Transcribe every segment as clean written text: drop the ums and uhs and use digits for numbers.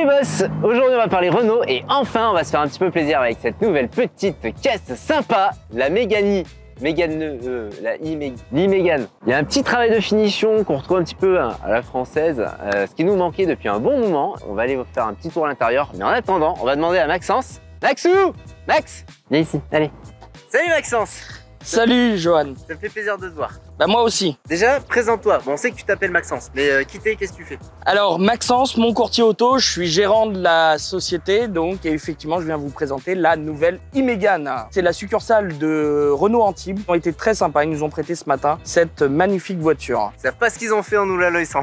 Salut boss! Aujourd'hui on va parler Renault et enfin on va se faire un petit peu plaisir avec cette nouvelle petite caisse sympa, la Mégane. l'e-Mégane. Il y a un petit travail de finition qu'on retrouve un petit peu à la française, ce qui nous manquait depuis un bon moment. On va aller faire un petit tour à l'intérieur, mais en attendant, on va demander à Maxence. Maxou! Max! Viens ici, allez. Salut Maxence! Salut Johan. Ça me fait plaisir de te voir. Bah moi aussi. Déjà, présente-toi. Bon, on sait que tu t'appelles Maxence, mais qui t'es, qu'est-ce que tu fais? Alors Maxence, mon courtier auto, je suis gérant de la société, donc et effectivement je viens vous présenter la nouvelle e-Mégane. C'est la succursale de Renault Antibes. Ils ont été très sympas, ils nous ont prêté ce matin cette magnifique voiture. Ils savent pas ce qu'ils ont fait en nous la l'œil sans.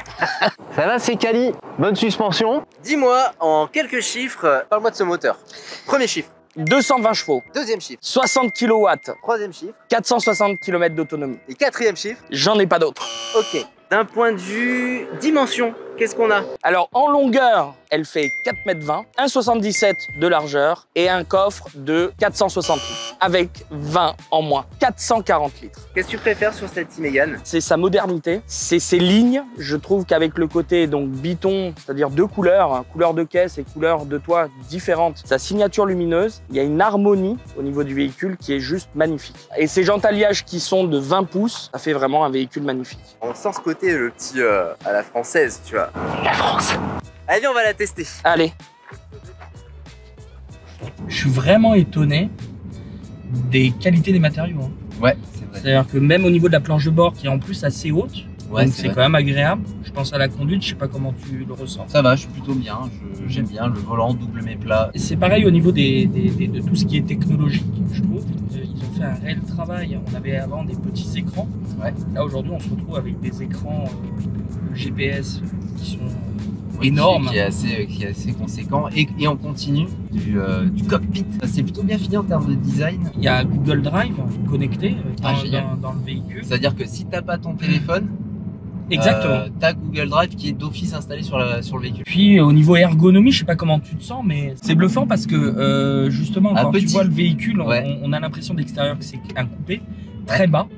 Ça va, c'est quali. Bonne suspension. Dis-moi en quelques chiffres, parle-moi de ce moteur. Premier chiffre. 220 chevaux, Deuxième chiffre. 60 kW, Troisième chiffre. 460 km d'autonomie. Et quatrième chiffre. J'en ai pas d'autres. Ok. D'un point de vue dimension, qu'est-ce qu'on a? Alors en longueur, elle fait 4,20 m, 1,77 m de largeur et un coffre de 460 litres avec 20 en moins, 440 litres. Qu'est-ce que tu préfères sur cette e-Mégane? C'est sa modernité, c'est ses lignes. Je trouve qu'avec le côté donc biton, c'est-à-dire deux couleurs, hein, couleur de caisse et couleur de toit différentes, sa signature lumineuse, il y a une harmonie au niveau du véhicule qui est juste magnifique. Et ces jantes alliages qui sont de 20 pouces, ça fait vraiment un véhicule magnifique. On sent ce côté, le petit à la française, tu vois. La France. Allez, on va la tester. Allez. Je suis vraiment étonné des qualités des matériaux. Hein. Ouais, c'est vrai. C'est-à-dire que même au niveau de la planche de bord qui est en plus assez haute, Ouais, donc c'est quand même agréable. Je pense à la conduite, je sais pas comment tu le ressens. Ça va, je suis plutôt bien. J'aime bien le volant, double mes plats. C'est pareil au niveau de tout ce qui est technologique, je trouve. Ils ont fait un réel travail. On avait avant des petits écrans. Ouais. Là aujourd'hui, on se retrouve avec des écrans GPS qui sont énorme, qui est assez conséquent et on continue du cockpit. C'est plutôt bien fini en termes de design. Il y a Google Drive connecté dans le véhicule. C'est-à-dire que si t'as pas ton téléphone, exactement, t'as Google Drive qui est d'office installé sur le véhicule. Puis au niveau ergonomie, je sais pas comment tu te sens, mais c'est bluffant parce que justement quand tu vois le véhicule, on a l'impression d'extérieur que c'est un coupé très bas,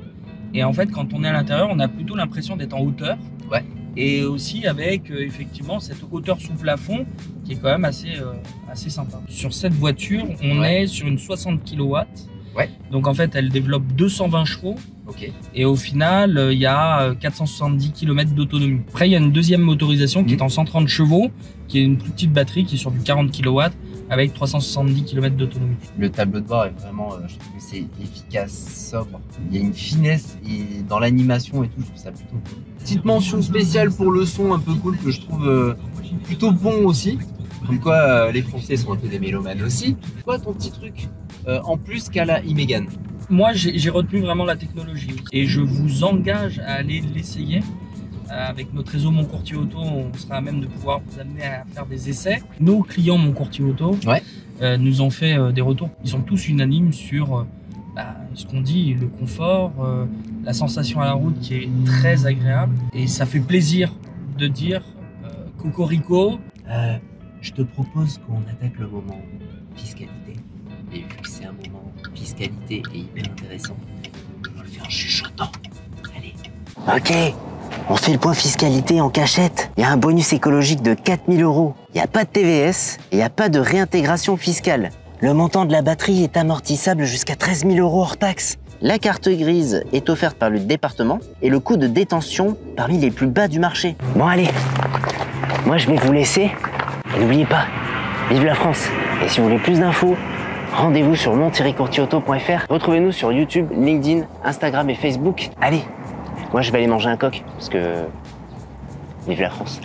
et en fait quand on est à l'intérieur, on a plutôt l'impression d'être en hauteur. Ouais. Et aussi avec effectivement cette hauteur sous plafond qui est quand même assez sympa. Sur cette voiture, on est sur une 60 kW. Ouais. Donc en fait, elle développe 220 chevaux. Ok. Et au final, il y a 470 km d'autonomie. Après, il y a une deuxième motorisation qui est en 130 chevaux, qui est une plus petite batterie qui est sur du 40 kW avec 370 km d'autonomie. Le tableau de bord est vraiment, je trouve que c'est efficace, sobre. Il y a une finesse et dans l'animation et tout, je trouve ça plutôt cool. Petite mention spéciale pour le son un peu cool que je trouve plutôt bon aussi. Comme quoi les Français sont un peu des mélomanes aussi. Quoi ton petit truc en plus qu'à la e-Mégane? Moi, j'ai retenu vraiment la technologie et je vous engage à aller l'essayer. Avec notre réseau Mon Courtier Auto, on sera à même de pouvoir vous amener à faire des essais. Nos clients Mon Courtier Auto nous ont fait des retours. Ils sont tous unanimes sur ce qu'on dit, le confort, la sensation à la route qui est très agréable. Et ça fait plaisir de dire Cocorico. Je te propose qu'on attaque le moment fiscalité. Et vu que c'est un moment fiscalité et hyper intéressant, on va le faire en chuchotant. Allez. Ok, on fait le point fiscalité en cachette. Il y a un bonus écologique de 4000 €. Il n'y a pas de TVS et il n'y a pas de réintégration fiscale. Le montant de la batterie est amortissable jusqu'à 13 000 € hors taxe. La carte grise est offerte par le département et le coût de détention parmi les plus bas du marché. Bon allez, moi je vais vous laisser. Et n'oubliez pas, vive la France. Et si vous voulez plus d'infos, rendez-vous sur mon-courtierauto.fr. Retrouvez-nous sur YouTube, LinkedIn, Instagram et Facebook. Allez, moi je vais aller manger un coq parce que vive la France.